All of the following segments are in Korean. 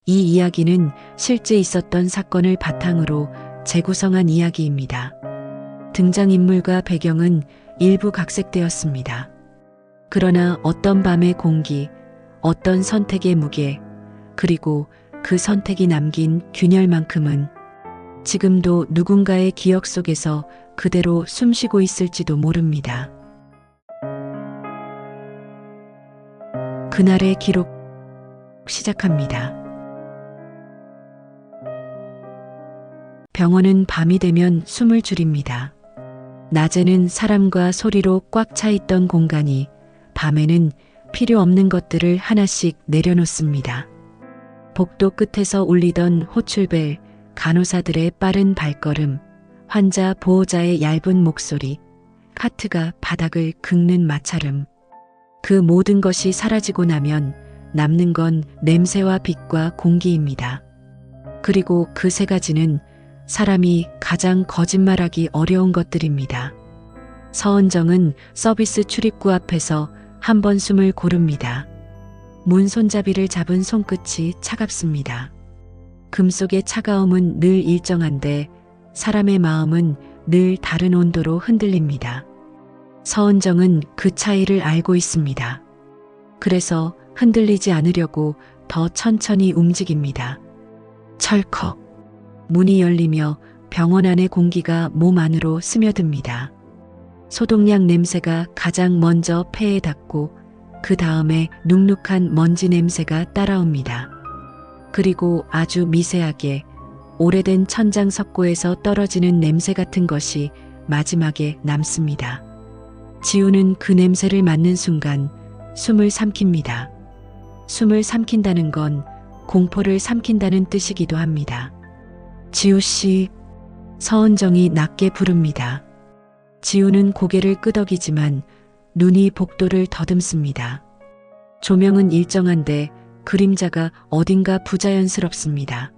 이 이야기는 실제 있었던 사건을 바탕으로 재구성한 이야기입니다. 등장인물과 배경은 일부 각색되었습니다. 그러나 어떤 밤의 공기, 어떤 선택의 무게, 그리고 그 선택이 남긴 균열만큼은 지금도 누군가의 기억 속에서 그대로 숨쉬고 있을지도 모릅니다. 그날의 기록 시작합니다. 병원은 밤이 되면 숨을 줄입니다. 낮에는 사람과 소리로 꽉 차 있던 공간이 밤에는 필요 없는 것들을 하나씩 내려놓습니다. 복도 끝에서 울리던 호출벨, 간호사들의 빠른 발걸음, 환자 보호자의 얇은 목소리, 카트가 바닥을 긁는 마찰음. 그 모든 것이 사라지고 나면 남는 건 냄새와 빛과 공기입니다. 그리고 그 세 가지는 사람이 가장 거짓말하기 어려운 것들입니다. 서은정은 서비스 출입구 앞에서 한 번 숨을 고릅니다. 문 손잡이를 잡은 손끝이 차갑습니다. 금속의 차가움은 늘 일정한데 사람의 마음은 늘 다른 온도로 흔들립니다. 서은정은 그 차이를 알고 있습니다. 그래서 흔들리지 않으려고 더 천천히 움직입니다. 철컥. 문이 열리며 병원 안의 공기가 몸 안으로 스며듭니다. 소독약 냄새가 가장 먼저 폐에 닿고 그 다음에 눅눅한 먼지 냄새가 따라옵니다. 그리고 아주 미세하게 오래된 천장 석고에서 떨어지는 냄새 같은 것이 마지막에 남습니다. 지우는 그 냄새를 맡는 순간 숨을 삼킵니다. 숨을 삼킨다는 건 공포를 삼킨다는 뜻이기도 합니다. 지우 씨, 서은정이 낮게 부릅니다. 지우는 고개를 끄덕이지만 눈이 복도를 더듬습니다. 조명은 일정한데 그림자가 어딘가 부자연스럽습니다.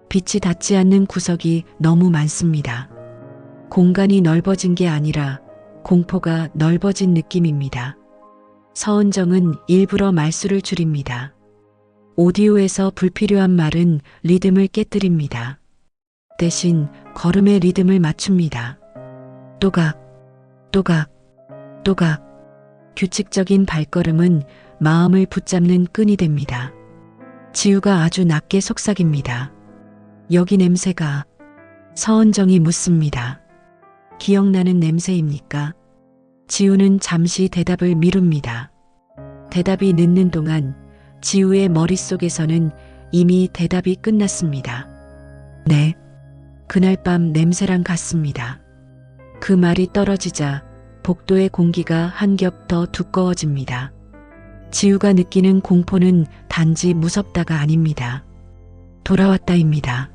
빛이 닿지 않는 구석이 너무 많습니다. 공간이 넓어진 게 아니라 공포가 넓어진 느낌입니다. 서은정은 일부러 말수를 줄입니다. 오디오에서 불필요한 말은 리듬을 깨뜨립니다. 대신 걸음의 리듬을 맞춥니다. 또각, 또각, 또각. 규칙적인 발걸음은 마음을 붙잡는 끈이 됩니다. 지우가 아주 낮게 속삭입니다. 여기 냄새가. 서은정이 묻습니다. 기억나는 냄새입니까? 지우는 잠시 대답을 미룹니다. 대답이 늦는 동안 지우의 머릿속에서는 이미 대답이 끝났습니다. 네. 그날 밤 냄새랑 같습니다. 그 말이 떨어지자 복도의 공기가 한 겹 더 두꺼워집니다. 지우가 느끼는 공포는 단지 무섭다가 아닙니다. 돌아왔다입니다.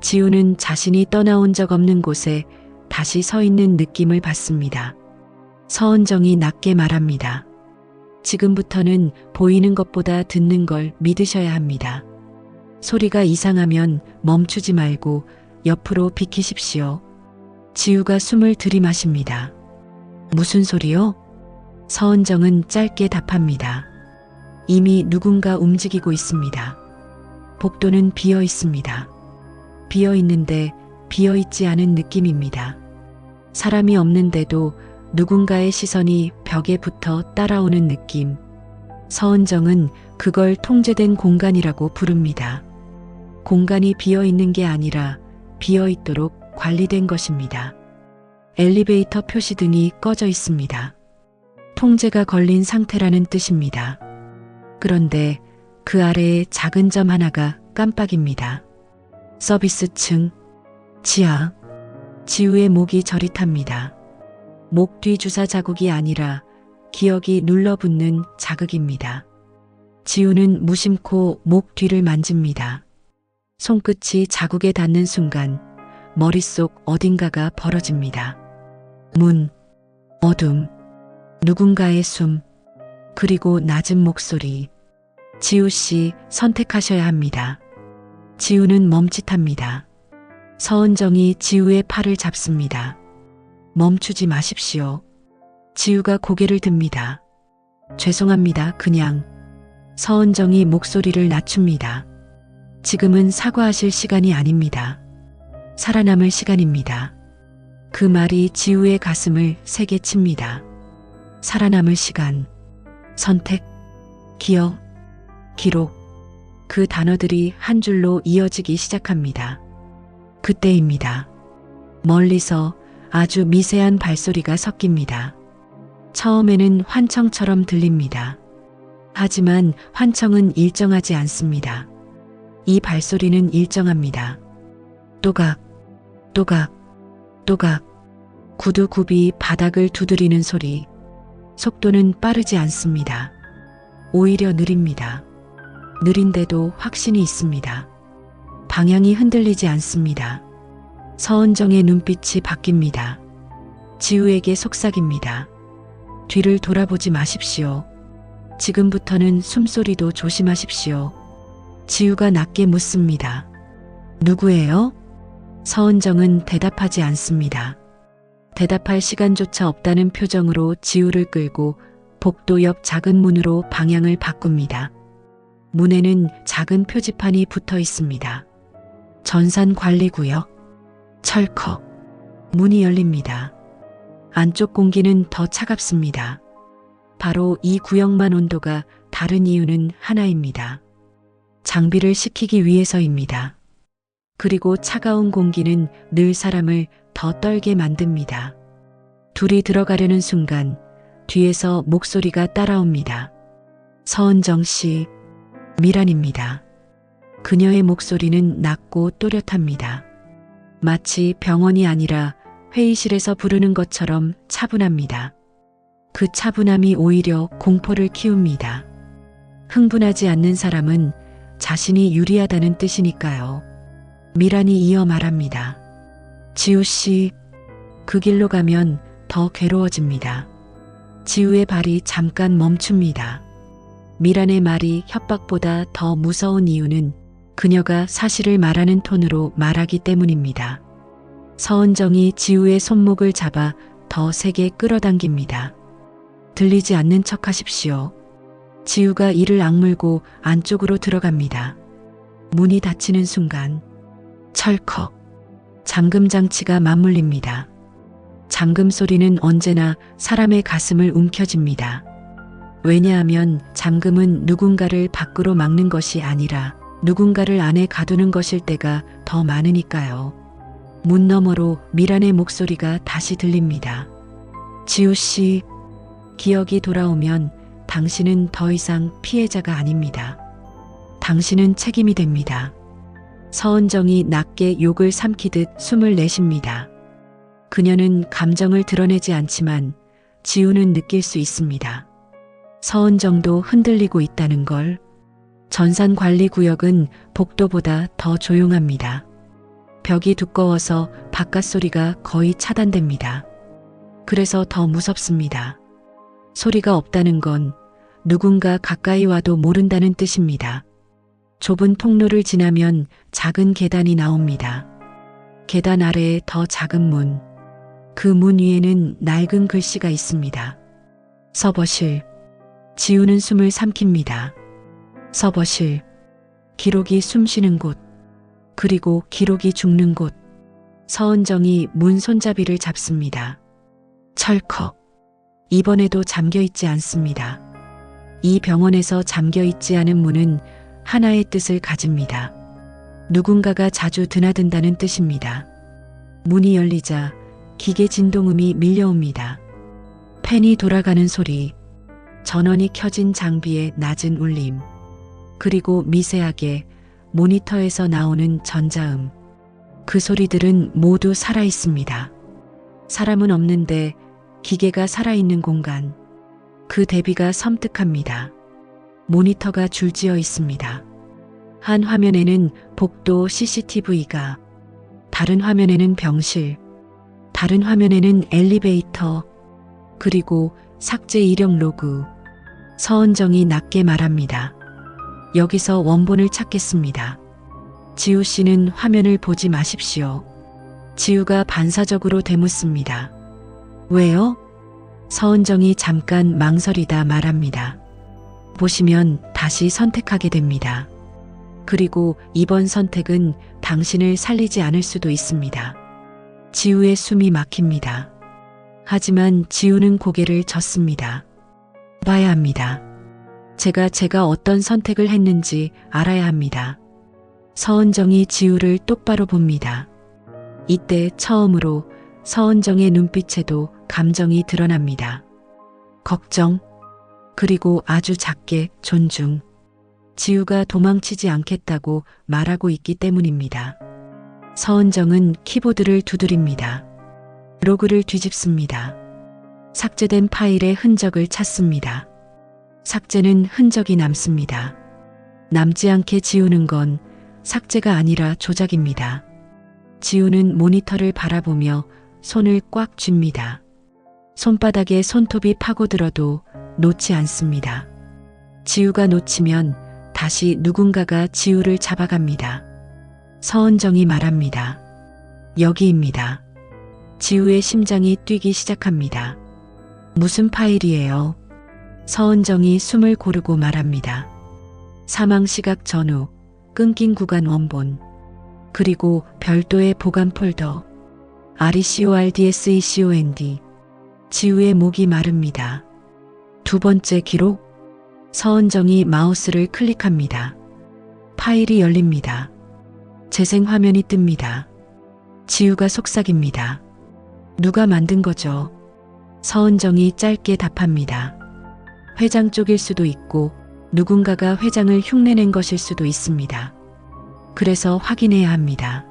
지우는 자신이 떠나온 적 없는 곳에 다시 서 있는 느낌을 받습니다. 서은정이 낮게 말합니다. 지금부터는 보이는 것보다 듣는 걸 믿으셔야 합니다. 소리가 이상하면 멈추지 말고 옆으로 비키십시오. 지우가 숨을 들이마십니다. 무슨 소리요? 서은정은 짧게 답합니다. 이미 누군가 움직이고 있습니다. 복도는 비어 있습니다. 비어 있는데 비어 있지 않은 느낌입니다. 사람이 없는데도 누군가의 시선이 벽에 붙어 따라오는 느낌. 서은정은 그걸 통제된 공간이라고 부릅니다. 공간이 비어 있는 게 아니라 비어 있도록 관리된 것입니다. 엘리베이터 표시등이 꺼져 있습니다. 통제가 걸린 상태라는 뜻입니다. 그런데 그 아래에 작은 점 하나가 깜빡입니다. 서비스층, 지하. 지우의 목이 저릿합니다. 목 뒤 주사 자국이 아니라 기억이 눌러붙는 자극입니다. 지우는 무심코 목 뒤를 만집니다. 손끝이 자국에 닿는 순간 머릿속 어딘가가 벌어집니다. 문, 어둠, 누군가의 숨, 그리고 낮은 목소리. 지우 씨, 선택하셔야 합니다. 지우는 멈칫합니다. 서은정이 지우의 팔을 잡습니다. 멈추지 마십시오. 지우가 고개를 듭니다. 죄송합니다, 그냥. 서은정이 목소리를 낮춥니다. 지금은 사과하실 시간이 아닙니다. 살아남을 시간입니다. 그 말이 지우의 가슴을 세게 칩니다. 살아남을 시간, 선택, 기억, 기록, 그 단어들이 한 줄로 이어지기 시작합니다. 그때입니다. 멀리서 아주 미세한 발소리가 섞입니다. 처음에는 환청처럼 들립니다. 하지만 환청은 일정하지 않습니다. 이 발소리는 일정합니다. 또각, 또각, 또각, 구두굽이 바닥을 두드리는 소리. 속도는 빠르지 않습니다. 오히려 느립니다. 느린데도 확신이 있습니다. 방향이 흔들리지 않습니다. 서은정의 눈빛이 바뀝니다. 지우에게 속삭입니다. 뒤를 돌아보지 마십시오. 지금부터는 숨소리도 조심하십시오. 지우가 낮게 묻습니다. 누구예요? 서은정은 대답하지 않습니다. 대답할 시간조차 없다는 표정으로 지우를 끌고 복도 옆 작은 문으로 방향을 바꿉니다. 문에는 작은 표지판이 붙어 있습니다. 전산관리구역. 철컥. 문이 열립니다. 안쪽 공기는 더 차갑습니다. 바로 이 구역만 온도가 다른 이유는 하나입니다. 장비를 식히기 위해서입니다. 그리고 차가운 공기는 늘 사람을 더 떨게 만듭니다. 둘이 들어가려는 순간 뒤에서 목소리가 따라옵니다. 서은정 씨, 미란입니다. 그녀의 목소리는 낮고 또렷합니다. 마치 병원이 아니라 회의실에서 부르는 것처럼 차분합니다. 그 차분함이 오히려 공포를 키웁니다. 흥분하지 않는 사람은 자신이 유리하다는 뜻이니까요. 미란이 이어 말합니다. 지우 씨, 그 길로 가면 더 괴로워집니다. 지우의 발이 잠깐 멈춥니다. 미란의 말이 협박보다 더 무서운 이유는 그녀가 사실을 말하는 톤으로 말하기 때문입니다. 서은정이 지우의 손목을 잡아 더 세게 끌어당깁니다. 들리지 않는 척 하십시오. 지우가 이를 악물고 안쪽으로 들어갑니다. 문이 닫히는 순간 철컥. 잠금 장치가 맞물립니다. 잠금 소리는 언제나 사람의 가슴을 움켜쥡니다. 왜냐하면 잠금은 누군가를 밖으로 막는 것이 아니라 누군가를 안에 가두는 것일 때가 더 많으니까요. 문 너머로 미란의 목소리가 다시 들립니다. 지우 씨, 기억이 돌아오면 당신은 더 이상 피해자가 아닙니다. 당신은 책임이 됩니다. 서은정이 낮게 욕을 삼키듯 숨을 내쉽니다. 그녀는 감정을 드러내지 않지만 지우는 느낄 수 있습니다. 서은정도 흔들리고 있다는 걸. 전산관리구역은 복도보다 더 조용합니다. 벽이 두꺼워서 바깥 소리가 거의 차단됩니다. 그래서 더 무섭습니다. 소리가 없다는 건 누군가 가까이 와도 모른다는 뜻입니다. 좁은 통로를 지나면 작은 계단이 나옵니다. 계단 아래에 더 작은 문. 그 문 위에는 낡은 글씨가 있습니다. 서버실. 지우는 숨을 삼킵니다. 서버실. 기록이 숨쉬는 곳. 그리고 기록이 죽는 곳. 서은정이 문 손잡이를 잡습니다. 철컥. 이번에도 잠겨있지 않습니다. 이 병원에서 잠겨있지 않은 문은 하나의 뜻을 가집니다. 누군가가 자주 드나든다는 뜻입니다. 문이 열리자 기계 진동음이 밀려옵니다. 팬이 돌아가는 소리, 전원이 켜진 장비의 낮은 울림, 그리고 미세하게 모니터에서 나오는 전자음. 그 소리들은 모두 살아있습니다. 사람은 없는데 기계가 살아있는 공간. 그 대비가 섬뜩합니다. 모니터가 줄지어 있습니다. 한 화면에는 복도 CCTV가, 다른 화면에는 병실, 다른 화면에는 엘리베이터, 그리고 삭제 이력 로그. 서은정이 낮게 말합니다. 여기서 원본을 찾겠습니다. 지우 씨는 화면을 보지 마십시오. 지우가 반사적으로 되묻습니다. 왜요? 서은정이 잠깐 망설이다 말합니다. 보시면 다시 선택하게 됩니다. 그리고 이번 선택은 당신을 살리지 않을 수도 있습니다. 지우의 숨이 막힙니다. 하지만 지우는 고개를 젓습니다. 봐야 합니다. 제가 어떤 선택을 했는지 알아야 합니다. 서은정이 지우를 똑바로 봅니다. 이때 처음으로 서은정의 눈빛에도 감정이 드러납니다. 걱정, 그리고 아주 작게 존중. 지우가 도망치지 않겠다고 말하고 있기 때문입니다. 서은정은 키보드를 두드립니다. 로그를 뒤집습니다. 삭제된 파일의 흔적을 찾습니다. 삭제는 흔적이 남습니다. 남지 않게 지우는 건 삭제가 아니라 조작입니다. 지우는 모니터를 바라보며 손을 꽉 쥡니다. 손바닥에 손톱이 파고들어도 놓지 않습니다. 지우가 놓치면 다시 누군가가 지우를 잡아갑니다. 서은정이 말합니다. 여기입니다. 지우의 심장이 뛰기 시작합니다. 무슨 파일이에요? 서은정이 숨을 고르고 말합니다. 사망 시각 전후, 끊긴 구간 원본, 그리고 별도의 보관 폴더, RECORDSECOND. 지우의 목이 마릅니다. 두 번째 기록? 서은정이 마우스를 클릭합니다. 파일이 열립니다. 재생 화면이 뜹니다. 지우가 속삭입니다. 누가 만든 거죠? 서은정이 짧게 답합니다. 회장 쪽일 수도 있고 누군가가 회장을 흉내낸 것일 수도 있습니다. 그래서 확인해야 합니다.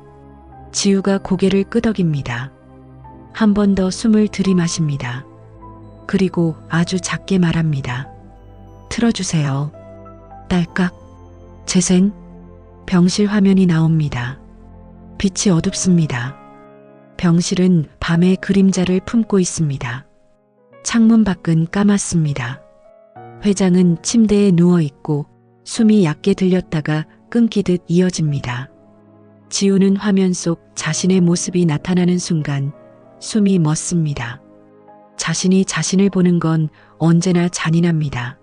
지우가 고개를 끄덕입니다. 한 번 더 숨을 들이마십니다. 그리고 아주 작게 말합니다. 틀어주세요. 딸깍. 재생. 병실 화면이 나옵니다. 빛이 어둡습니다. 병실은 밤의 그림자를 품고 있습니다. 창문 밖은 까맣습니다. 회장은 침대에 누워있고 숨이 얕게 들렸다가 끊기듯 이어집니다. 지우는 화면 속 자신의 모습이 나타나는 순간 숨이 멎습니다. 자신이 자신을 보는 건 언제나 잔인합니다.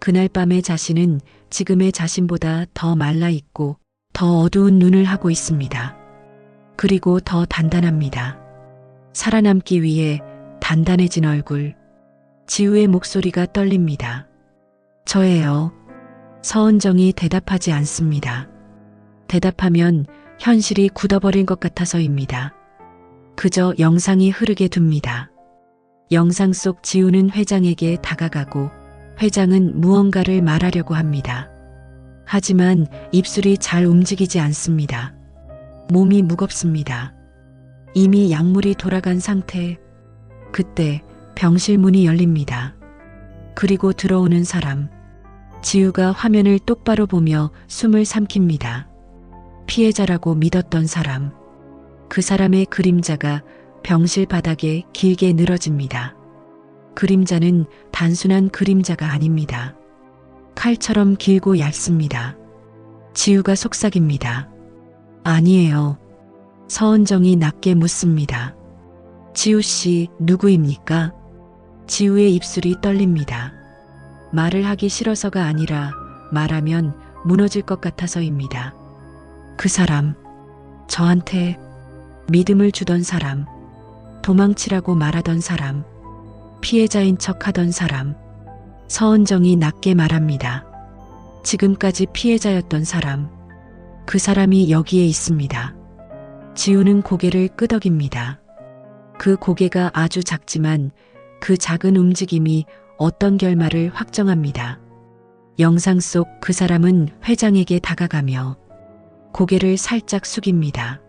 그날 밤의 자신은 지금의 자신보다 더 말라있고 더 어두운 눈을 하고 있습니다. 그리고 더 단단합니다. 살아남기 위해 단단해진 얼굴. 지우의 목소리가 떨립니다. 저예요. 서은정이 대답하지 않습니다. 대답하면 현실이 굳어버린 것 같아서입니다. 그저 영상이 흐르게 둡니다. 영상 속 지우는 회장에게 다가가고 회장은 무언가를 말하려고 합니다. 하지만 입술이 잘 움직이지 않습니다. 몸이 무겁습니다. 이미 약물이 돌아간 상태. 그때 병실 문이 열립니다. 그리고 들어오는 사람. 지우가 화면을 똑바로 보며 숨을 삼킵니다. 피해자라고 믿었던 사람. 그 사람의 그림자가 병실 바닥에 길게 늘어집니다. 그림자는 단순한 그림자가 아닙니다. 칼처럼 길고 얇습니다. 지우가 속삭입니다. 아니에요. 서은정이 낮게 묻습니다. 지우 씨 누구입니까? 지우의 입술이 떨립니다. 말을 하기 싫어서가 아니라 말하면 무너질 것 같아서입니다. 그 사람, 저한테 믿음을 주던 사람, 도망치라고 말하던 사람, 피해자인 척 하던 사람. 서은정이 낮게 말합니다. 지금까지 피해자였던 사람. 그 사람이 여기에 있습니다. 지우는 고개를 끄덕입니다. 그 고개가 아주 작지만 그 작은 움직임이 어떤 결말을 확정합니다. 영상 속 그 사람은 회장에게 다가가며 고개를 살짝 숙입니다.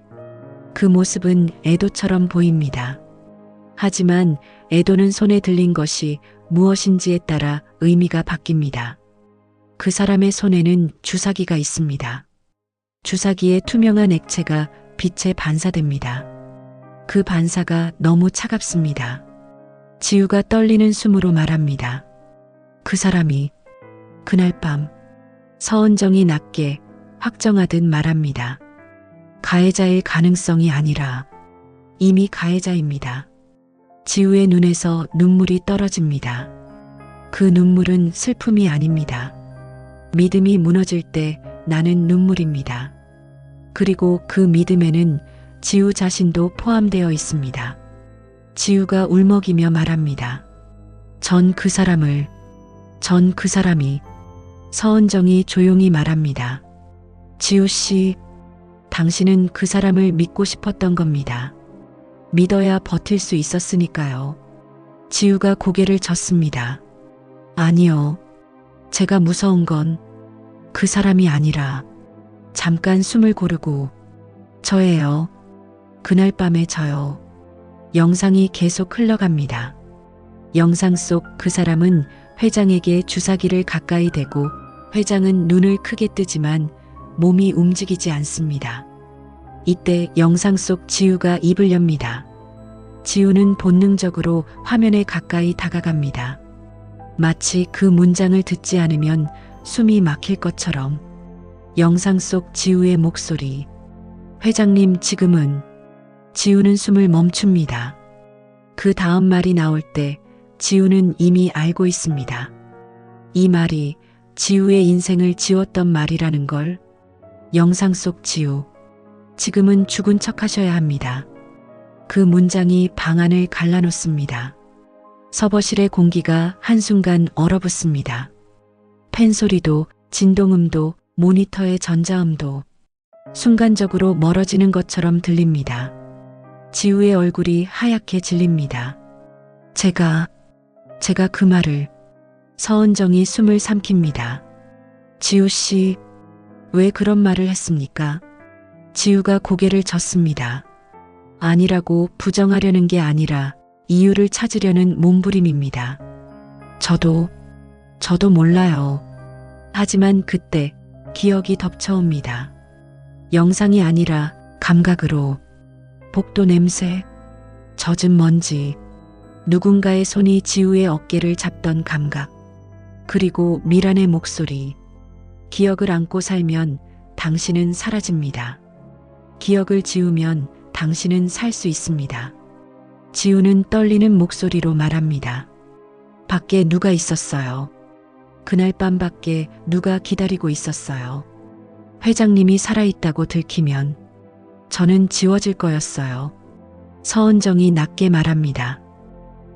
그 모습은 애도처럼 보입니다. 하지만 애도는 손에 들린 것이 무엇인지에 따라 의미가 바뀝니다. 그 사람의 손에는 주사기가 있습니다. 주사기에 투명한 액체가 빛에 반사됩니다. 그 반사가 너무 차갑습니다. 지우가 떨리는 숨으로 말합니다. 그 사람이 그날 밤. 서은정이 낮게 확정하듯 말합니다. 가해자일 가능성이 아니라 이미 가해자입니다. 지우의 눈에서 눈물이 떨어집니다. 그 눈물은 슬픔이 아닙니다. 믿음이 무너질 때 나는 눈물입니다. 그리고 그 믿음에는 지우 자신도 포함되어 있습니다. 지우가 울먹이며 말합니다. 전 그 사람이. 서은정이 조용히 말합니다. 지우 씨, 당신은 그 사람을 믿고 싶었던 겁니다. 믿어야 버틸 수 있었으니까요. 지우가 고개를 젓습니다. 아니요. 제가 무서운 건 그 사람이 아니라 잠깐 숨을 고르고 저예요. 그날 밤에 저요. 영상이 계속 흘러갑니다. 영상 속 그 사람은 회장에게 주사기를 가까이 대고 회장은 눈을 크게 뜨지만 몸이 움직이지 않습니다. 이때 영상 속 지우가 입을 엽니다. 지우는 본능적으로 화면에 가까이 다가갑니다. 마치 그 문장을 듣지 않으면 숨이 막힐 것처럼. 영상 속 지우의 목소리. 회장님 지금은. 지우는 숨을 멈춥니다. 그 다음 말이 나올 때 지우는 이미 알고 있습니다. 이 말이 지우의 인생을 지웠던 말이라는 걸. 영상 속 지우. 지금은 죽은 척 하셔야 합니다. 그 문장이 방 안을 갈라놓습니다. 서버실의 공기가 한순간 얼어붙습니다. 팬 소리도, 진동음도, 모니터의 전자음도 순간적으로 멀어지는 것처럼 들립니다. 지우의 얼굴이 하얗게 질립니다. 제가 그 말을. 서은정이 숨을 삼킵니다. 지우 씨, 왜 그런 말을 했습니까? 지우가 고개를 젓습니다. 아니라고 부정하려는 게 아니라 이유를 찾으려는 몸부림입니다. 저도 몰라요. 하지만 그때 기억이 덮쳐옵니다. 영상이 아니라 감각으로. 복도 냄새, 젖은 먼지, 누군가의 손이 지우의 어깨를 잡던 감각, 그리고 미란의 목소리. 기억을 안고 살면 당신은 사라집니다. 기억을 지우면 당신은 살 수 있습니다. 지우는 떨리는 목소리로 말합니다. 밖에 누가 있었어요. 그날 밤 밖에 누가 기다리고 있었어요. 회장님이 살아있다고 들키면 저는 지워질 거였어요. 서은정이 낮게 말합니다.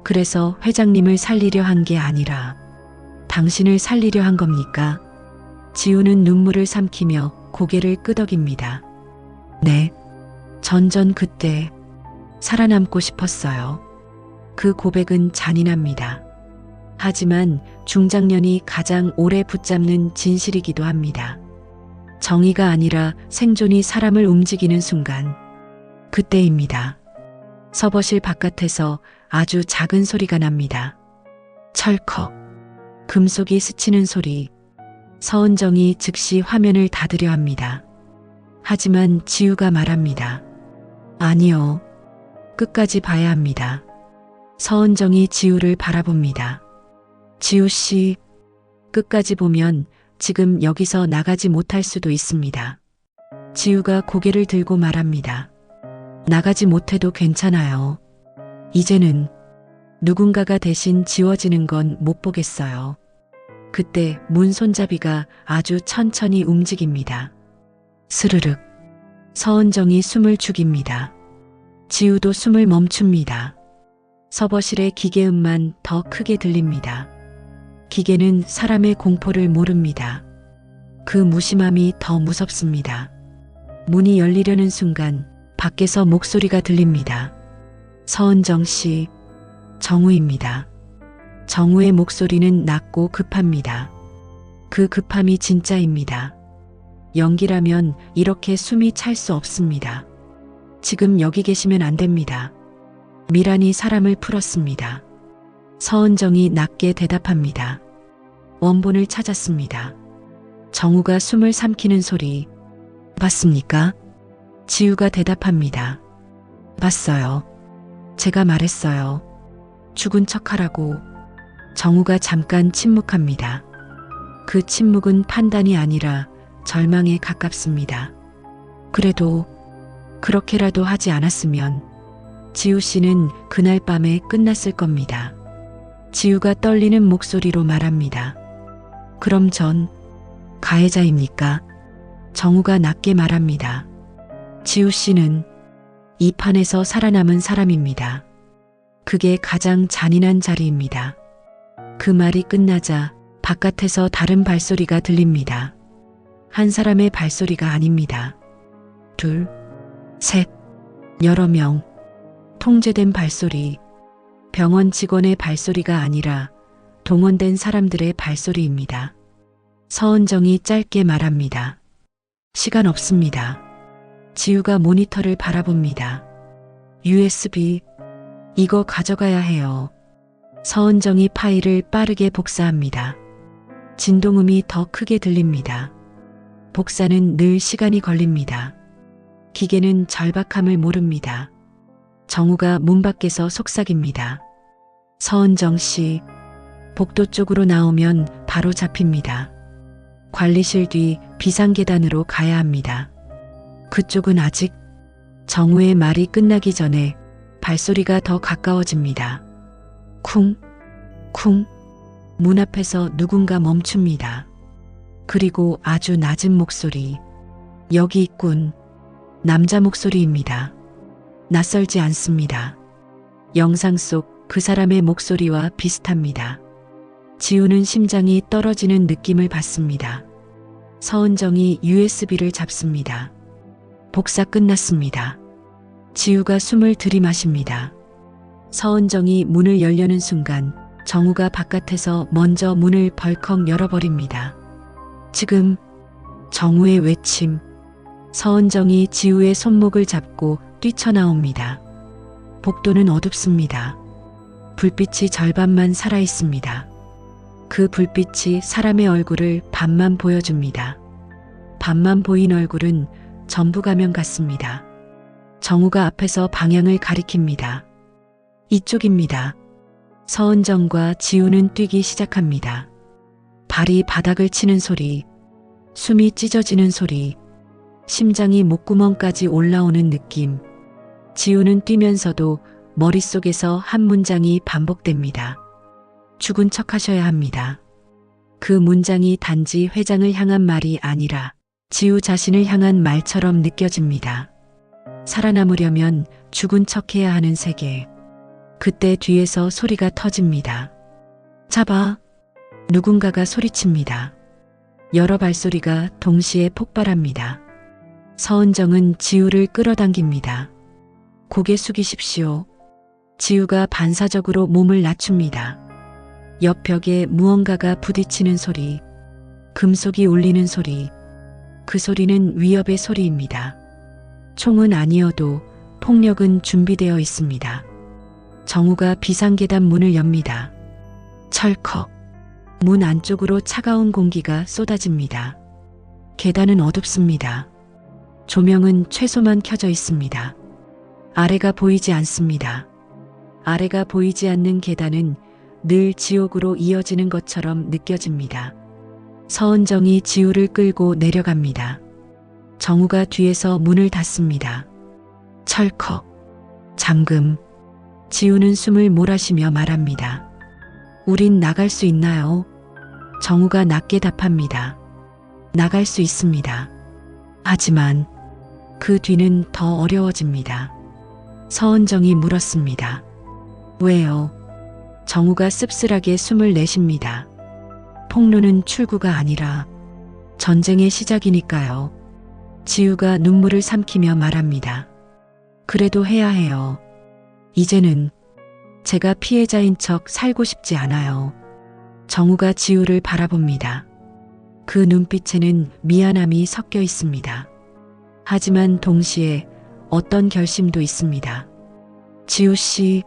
그래서 회장님을 살리려 한 게 아니라 당신을 살리려 한 겁니까? 지우는 눈물을 삼키며 고개를 끄덕입니다. 네, 전 그때 살아남고 싶었어요. 그 고백은 잔인합니다. 하지만 중장년이 가장 오래 붙잡는 진실이기도 합니다. 정의가 아니라 생존이 사람을 움직이는 순간. 그때입니다. 서버실 바깥에서 아주 작은 소리가 납니다. 철컥. 금속이 스치는 소리. 서은정이 즉시 화면을 닫으려 합니다. 하지만 지우가 말합니다. 아니요. 끝까지 봐야 합니다. 서은정이 지우를 바라봅니다. 지우 씨, 끝까지 보면 지금 여기서 나가지 못할 수도 있습니다. 지우가 고개를 들고 말합니다. 나가지 못해도 괜찮아요. 이제는 누군가가 대신 지워지는 건 못 보겠어요. 그때 문 손잡이가 아주 천천히 움직입니다. 스르륵. 서은정이 숨을 죽입니다. 지우도 숨을 멈춥니다. 서버실의 기계음만 더 크게 들립니다. 기계는 사람의 공포를 모릅니다. 그 무심함이 더 무섭습니다. 문이 열리려는 순간 밖에서 목소리가 들립니다. 서은정 씨, 정우입니다. 정우의 목소리는 낮고 급합니다. 그 급함이 진짜입니다. 연기라면 이렇게 숨이 찰 수 없습니다. 지금 여기 계시면 안 됩니다. 미란이 사람을 풀었습니다. 서은정이 낮게 대답합니다. 원본을 찾았습니다. 정우가 숨을 삼키는 소리. 봤습니까? 지우가 대답합니다. 봤어요. 제가 말했어요. 죽은 척하라고. 정우가 잠깐 침묵합니다. 그 침묵은 판단이 아니라 절망에 가깝습니다. 그래도 그렇게라도 하지 않았으면 지우 씨는 그날 밤에 끝났을 겁니다. 지우가 떨리는 목소리로 말합니다. 그럼 전 가해자입니까? 정우가 낮게 말합니다. 지우 씨는 이 판에서 살아남은 사람입니다. 그게 가장 잔인한 자리입니다. 그 말이 끝나자 바깥에서 다른 발소리가 들립니다. 한 사람의 발소리가 아닙니다. 둘, 셋, 여러 명. 통제된 발소리. 병원 직원의 발소리가 아니라 동원된 사람들의 발소리입니다. 서은정이 짧게 말합니다. 시간 없습니다. 지우가 모니터를 바라봅니다. USB, 이거 가져가야 해요. 서은정이 파일을 빠르게 복사합니다. 진동음이 더 크게 들립니다. 복사는 늘 시간이 걸립니다. 기계는 절박함을 모릅니다. 정우가 문 밖에서 속삭입니다. 서은정 씨, 복도 쪽으로 나오면 바로 잡힙니다. 관리실 뒤 비상계단으로 가야 합니다. 그쪽은 아직. 정우의 말이 끝나기 전에 발소리가 더 가까워집니다. 쿵, 쿵. 문 앞에서 누군가 멈춥니다. 그리고 아주 낮은 목소리. 여기 있군. 남자 목소리입니다. 낯설지 않습니다. 영상 속 그 사람의 목소리와 비슷합니다. 지우는 심장이 떨어지는 느낌을 받습니다. 서은정이 USB를 잡습니다. 복사 끝났습니다. 지우가 숨을 들이마십니다. 서은정이 문을 열려는 순간 정우가 바깥에서 먼저 문을 벌컥 열어버립니다. 지금. 정우의 외침. 서은정이 지우의 손목을 잡고 뛰쳐나옵니다. 복도는 어둡습니다. 불빛이 절반만 살아있습니다. 그 불빛이 사람의 얼굴을 반만 보여줍니다. 반만 보인 얼굴은 전부 가면 같습니다. 정우가 앞에서 방향을 가리킵니다. 이쪽입니다. 서은정과 지우는 뛰기 시작합니다. 발이 바닥을 치는 소리, 숨이 찢어지는 소리, 심장이 목구멍까지 올라오는 느낌. 지우는 뛰면서도 머릿속에서 한 문장이 반복됩니다. 죽은 척 하셔야 합니다. 그 문장이 단지 회장을 향한 말이 아니라 지우 자신을 향한 말처럼 느껴집니다. 살아남으려면 죽은 척 해야 하는 세계. 그때 뒤에서 소리가 터집니다. 잡아. 누군가가 소리칩니다. 여러 발소리가 동시에 폭발합니다. 서은정은 지우를 끌어당깁니다. 고개 숙이십시오. 지우가 반사적으로 몸을 낮춥니다. 옆 벽에 무언가가 부딪히는 소리, 금속이 울리는 소리. 그 소리는 위협의 소리입니다. 총은 아니어도 폭력은 준비되어 있습니다. 정우가 비상계단 문을 엽니다. 철컥. 문 안쪽으로 차가운 공기가 쏟아집니다. 계단은 어둡습니다. 조명은 최소만 켜져 있습니다. 아래가 보이지 않습니다. 아래가 보이지 않는 계단은 늘 지옥으로 이어지는 것처럼 느껴집니다. 서은정이 지우를 끌고 내려갑니다. 정우가 뒤에서 문을 닫습니다. 철컥. 잠금. 지우는 숨을 몰아쉬며 말합니다. 우린 나갈 수 있나요? 정우가 낮게 답합니다. 나갈 수 있습니다. 하지만 그 뒤는 더 어려워집니다. 서은정이 물었습니다. 왜요? 정우가 씁쓸하게 숨을 내쉽니다. 폭로는 출구가 아니라 전쟁의 시작이니까요. 지우가 눈물을 삼키며 말합니다. 그래도 해야 해요. 이제는 제가 피해자인 척 살고 싶지 않아요. 정우가 지우를 바라봅니다. 그 눈빛에는 미안함이 섞여 있습니다. 하지만 동시에 어떤 결심도 있습니다. 지우 씨,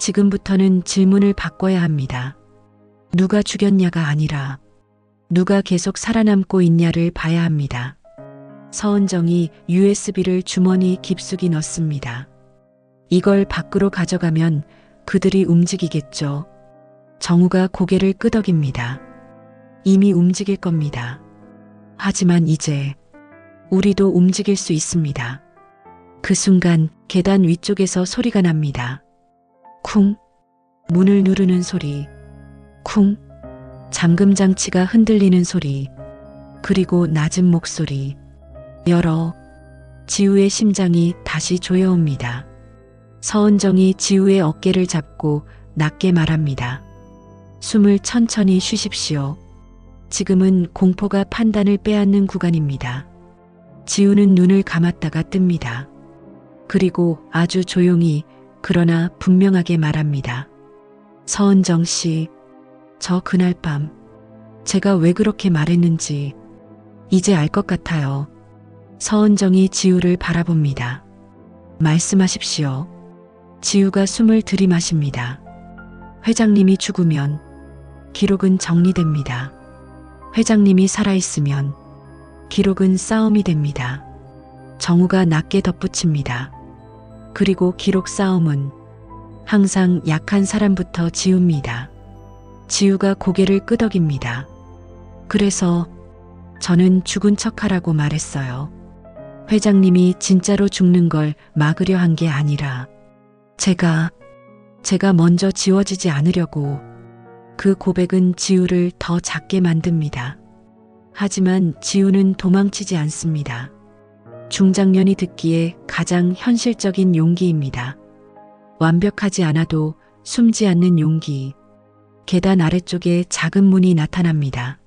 지금부터는 질문을 바꿔야 합니다. 누가 죽였냐가 아니라 누가 계속 살아남고 있냐를 봐야 합니다. 서은정이 USB를 주머니 깊숙이 넣습니다. 이걸 밖으로 가져가면 그들이 움직이겠죠. 정우가 고개를 끄덕입니다. 이미 움직일 겁니다. 하지만 이제 우리도 움직일 수 있습니다. 그 순간 계단 위쪽에서 소리가 납니다. 쿵. 문을 누르는 소리. 쿵. 잠금 장치가 흔들리는 소리. 그리고 낮은 목소리. 열어 지우의 심장이 다시 조여옵니다. 서은정이 지우의 어깨를 잡고 낮게 말합니다. 숨을 천천히 쉬십시오. 지금은 공포가 판단을 빼앗는 구간입니다. 지우는 눈을 감았다가 뜹니다. 그리고 아주 조용히 그러나 분명하게 말합니다. 서은정 씨, 저 그날 밤 제가 왜 그렇게 말했는지 이제 알 것 같아요. 서은정이 지우를 바라봅니다. 말씀하십시오. 지우가 숨을 들이마십니다. 회장님이 죽으면 기록은 정리됩니다. 회장님이 살아있으면 기록은 싸움이 됩니다. 정우가 낮게 덧붙입니다. 그리고 기록 싸움은 항상 약한 사람부터 지웁니다. 지우가 고개를 끄덕입니다. 그래서 저는 죽은 척하라고 말했어요. 회장님이 진짜로 죽는 걸 막으려 한 게 아니라 제가 먼저 지워지지 않으려고. 그 고백은 지우를 더 작게 만듭니다. 하지만 지우는 도망치지 않습니다. 중장년이 듣기에 가장 현실적인 용기입니다. 완벽하지 않아도 숨지 않는 용기. 계단 아래쪽에 작은 문이 나타납니다.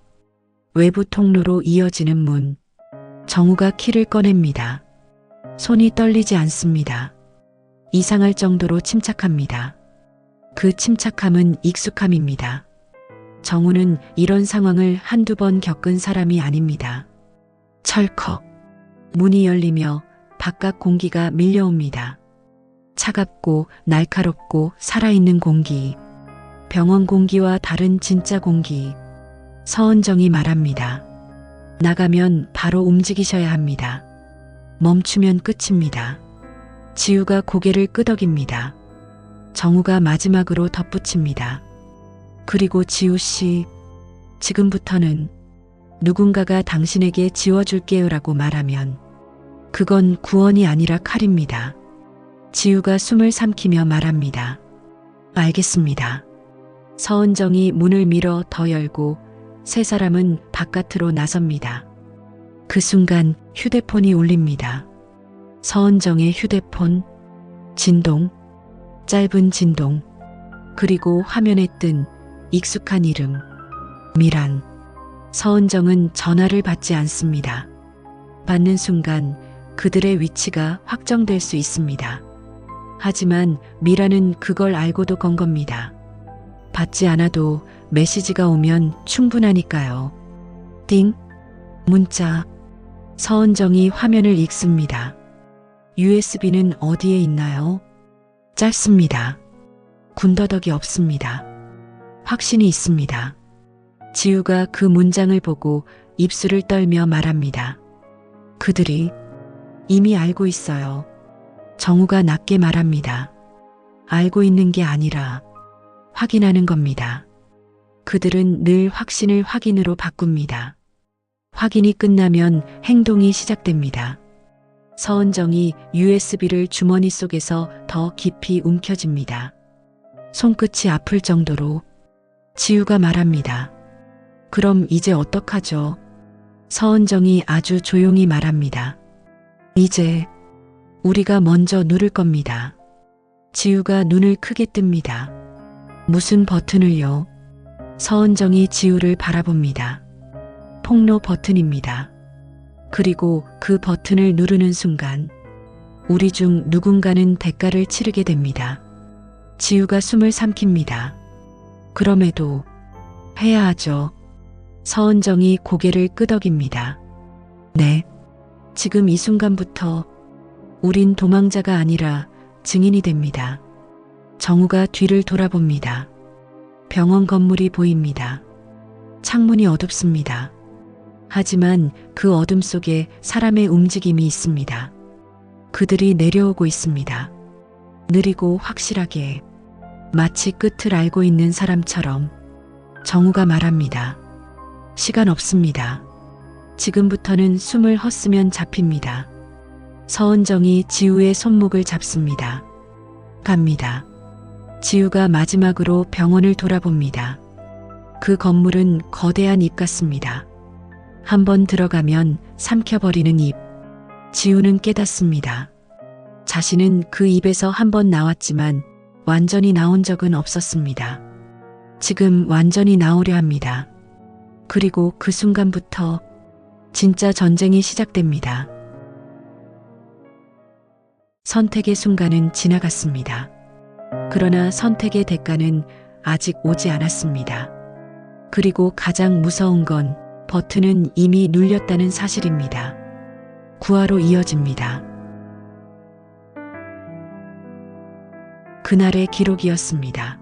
외부 통로로 이어지는 문. 정우가 키를 꺼냅니다. 손이 떨리지 않습니다. 이상할 정도로 침착합니다. 그 침착함은 익숙함입니다. 정우는 이런 상황을 한두 번 겪은 사람이 아닙니다. 철컥. 문이 열리며 바깥 공기가 밀려옵니다. 차갑고 날카롭고 살아있는 공기. 병원 공기와 다른 진짜 공기. 서은정이 말합니다. 나가면 바로 움직이셔야 합니다. 멈추면 끝입니다. 지우가 고개를 끄덕입니다. 정우가 마지막으로 덧붙입니다. 그리고 지우 씨, 지금부터는 누군가가 당신에게 지워줄게요라고 말하면 그건 구원이 아니라 칼입니다. 지우가 숨을 삼키며 말합니다. 알겠습니다. 서은정이 문을 밀어 더 열고 세 사람은 바깥으로 나섭니다. 그 순간 휴대폰이 울립니다. 서은정의 휴대폰. 진동. 짧은 진동. 그리고 화면에 뜬 익숙한 이름. 미란. 서은정은 전화를 받지 않습니다. 받는 순간 그들의 위치가 확정될 수 있습니다. 하지만 미란은 그걸 알고도 건 겁니다. 받지 않아도 메시지가 오면 충분하니까요. 띵. 문자. 서은정이 화면을 읽습니다. USB는 어디에 있나요? 짧습니다. 군더더기 없습니다. 확신이 있습니다. 지우가 그 문장을 보고 입술을 떨며 말합니다. 그들이 이미 알고 있어요. 정우가 낮게 말합니다. 알고 있는 게 아니라 확인하는 겁니다. 그들은 늘 확신을 확인으로 바꿉니다. 확인이 끝나면 행동이 시작됩니다. 서은정이 USB를 주머니 속에서 더 깊이 움켜쥡니다. 손끝이 아플 정도로. 지우가 말합니다. 그럼 이제 어떡하죠? 서은정이 아주 조용히 말합니다. 이제 우리가 먼저 누를 겁니다. 지우가 눈을 크게 뜹니다. 무슨 버튼을요? 서은정이 지우를 바라봅니다. 폭로 버튼입니다. 그리고 그 버튼을 누르는 순간 우리 중 누군가는 대가를 치르게 됩니다. 지우가 숨을 삼킵니다. 그럼에도 해야 하죠. 서은정이 고개를 끄덕입니다. 네. 지금 이 순간부터 우린 도망자가 아니라 증인이 됩니다. 정우가 뒤를 돌아봅니다. 병원 건물이 보입니다. 창문이 어둡습니다. 하지만 그 어둠 속에 사람의 움직임이 있습니다. 그들이 내려오고 있습니다. 느리고 확실하게, 마치 끝을 알고 있는 사람처럼. 정우가 말합니다. 시간 없습니다. 지금부터는 숨을 헛으면 잡힙니다. 서은정이 지우의 손목을 잡습니다. 갑니다. 지우가 마지막으로 병원을 돌아봅니다. 그 건물은 거대한 입 같습니다. 한번 들어가면 삼켜버리는 입. 지우는 깨닫습니다. 자신은 그 입에서 한 번 나왔지만 완전히 나온 적은 없었습니다. 지금 완전히 나오려 합니다. 그리고 그 순간부터 진짜 전쟁이 시작됩니다. 선택의 순간은 지나갔습니다. 그러나 선택의 대가는 아직 오지 않았습니다. 그리고 가장 무서운 건 버튼은 이미 눌렸다는 사실입니다. 9화로 이어집니다. 그날의 기록이었습니다.